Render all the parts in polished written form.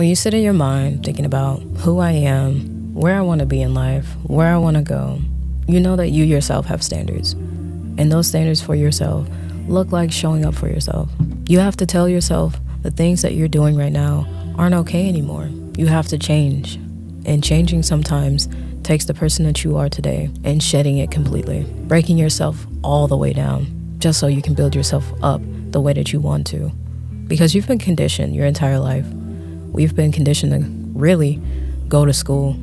When you sit in your mind thinking about who I am, where I want to be in life, where I want to go, you know that you yourself have standards. And those standards for yourself look like showing up for yourself. You have to tell yourself the things that you're doing right now aren't okay anymore. You have to change. And changing sometimes takes the person that you are today and shedding it completely, breaking yourself all the way down, just so you can build yourself up the way that you want to. Because you've been conditioned your entire life. We've been conditioned to really go to school.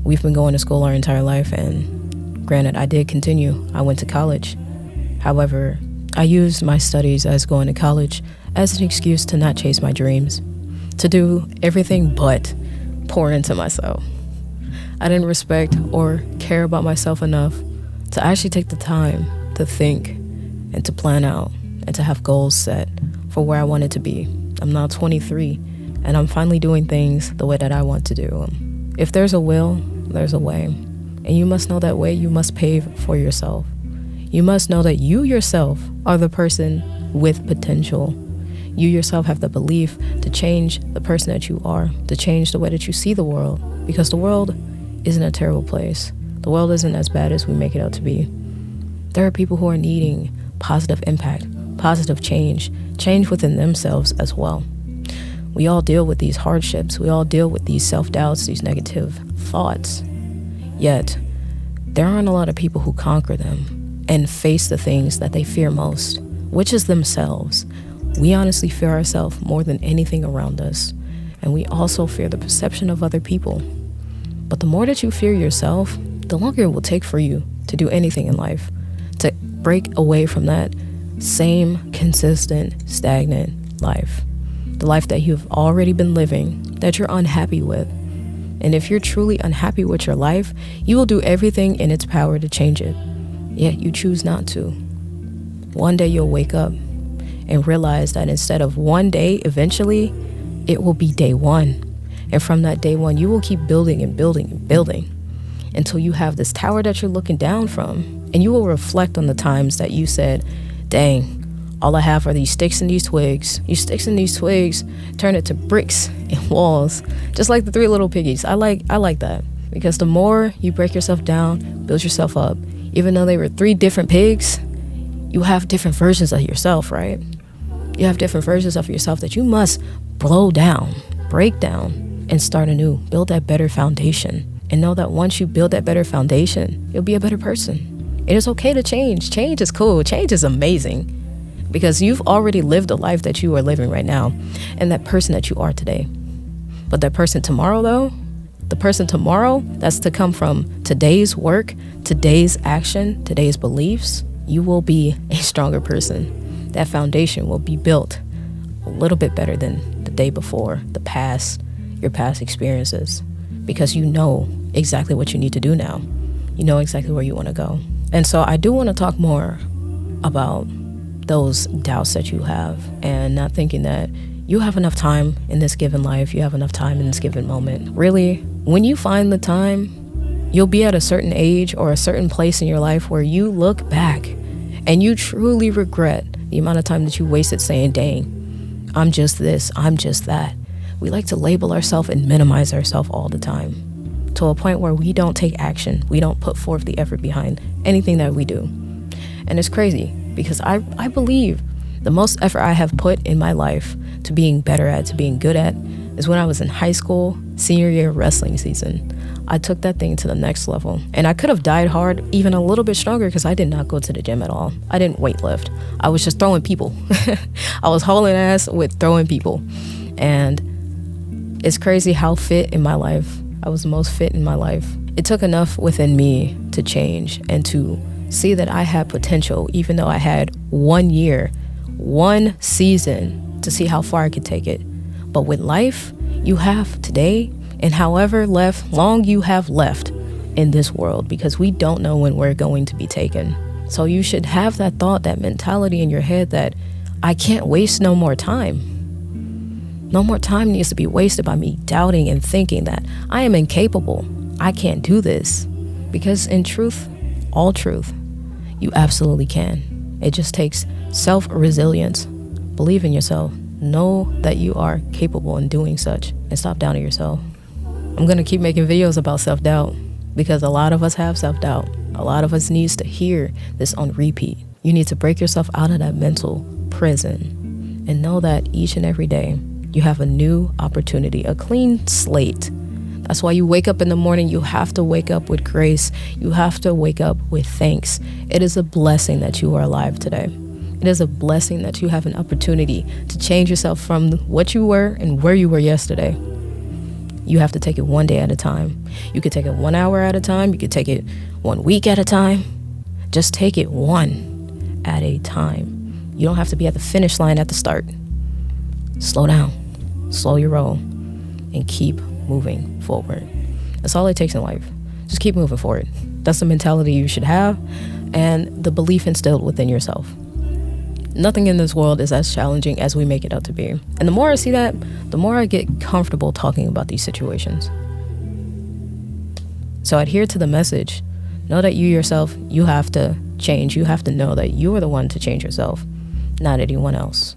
We've been going to school our entire life, and granted, I did continue. I went to college. However, I used my studies as going to college as an excuse to not chase my dreams, to do everything but pour into myself. I didn't respect or care about myself enough to actually take the time to think and to plan out and to have goals set for where I wanted to be. I'm now 23, and I'm finally doing things the way that I want to do them. If there's a will, there's a way. And you must know that way you must pave for yourself. You must know that you yourself are the person with potential. You yourself have the belief to change the person that you are, to change the way that you see the world, because the world isn't a terrible place. The world isn't as bad as we make it out to be. There are people who are needing positive impact, positive change within themselves as well. We all deal with these hardships. We all deal with these self-doubts, these negative thoughts. Yet, there aren't a lot of people who conquer them and face the things that they fear most, which is themselves. We honestly fear ourselves more than anything around us, and we also fear the perception of other people. But the more that you fear yourself, the longer it will take for you to do anything in life, to break away from that same consistent, stagnant life. The life that you've already been living, that you're unhappy with. And if you're truly unhappy with your life, you will do everything in its power to change it. Yet you choose not to. One day you'll wake up and realize that instead of one day, eventually, it will be day one. And from that day one, you will keep building and building and building until you have this tower that you're looking down from. And you will reflect on the times that you said, dang, all I have are these sticks and these twigs. These sticks and these twigs turn it to bricks and walls, just like the 3 little piggies. I like that, because the more you break yourself down, build yourself up, even though they were 3 different pigs, you have different versions of yourself, right? You have different versions of yourself that you must blow down, break down, and start anew. Build that better foundation. And know that once you build that better foundation, you'll be a better person. It is okay to change. Change is cool. Change is amazing. Because you've already lived the life that you are living right now and that person that you are today. But that person tomorrow, though, the person tomorrow that's to come from today's work, today's action, today's beliefs, you will be a stronger person. That foundation will be built a little bit better than the day before, your past experiences, because you know exactly what you need to do now. You know exactly where you want to go. And so I do want to talk more about those doubts that you have, and not thinking that you have enough time in this given life, you have enough time in this given moment. Really, when you find the time, you'll be at a certain age or a certain place in your life where you look back and you truly regret the amount of time that you wasted saying, dang, I'm just this, I'm just that. We like to label ourselves and minimize ourselves all the time, to a point where we don't take action. We don't put forth the effort behind anything that we do. And it's crazy, because I believe the most effort I have put in my life to being better at, to being good at, is when I was in high school, senior year wrestling season. I took that thing to the next level. And I could have died hard, even a little bit stronger, because I did not go to the gym at all. I didn't weightlift. I was just throwing people. I was hauling ass with throwing people. And it's crazy how fit in my life, I was the most fit in my life. It took enough within me to change and to see that I had potential, even though I had 1 year, 1 season to see how far I could take it. But with life, you have today and however long you have left in this world, because we don't know when we're going to be taken. So you should have that thought, that mentality in your head that I can't waste no more time. No more time needs to be wasted by me doubting and thinking that I am incapable. I can't do this. Because in truth, all truth, you absolutely can. It just takes self-resilience. Believe in yourself. Know that you are capable in doing such, and stop doubting yourself. I'm going to keep making videos about self-doubt because a lot of us have self-doubt. A lot of us needs to hear this on repeat. You need to break yourself out of that mental prison and know that each and every day you have a new opportunity, a clean slate. That's why you wake up in the morning. You have to wake up with grace. You have to wake up with thanks. It is a blessing that you are alive today. It is a blessing that you have an opportunity to change yourself from what you were and where you were yesterday. You have to take it one day at a time. You could take it 1 hour at a time. You could take it 1 week at a time. Just take it one at a time. You don't have to be at the finish line at the start. Slow down, slow your roll, and keep moving forward. That's all it takes in life. Just keep moving forward. That's the mentality you should have and the belief instilled within yourself. Nothing in this world is as challenging as we make it out to be. And the more I see that, the more I get comfortable talking about these situations. So adhere to the message. Know that you yourself, you have to change. You have to know that you are the one to change yourself, not anyone else.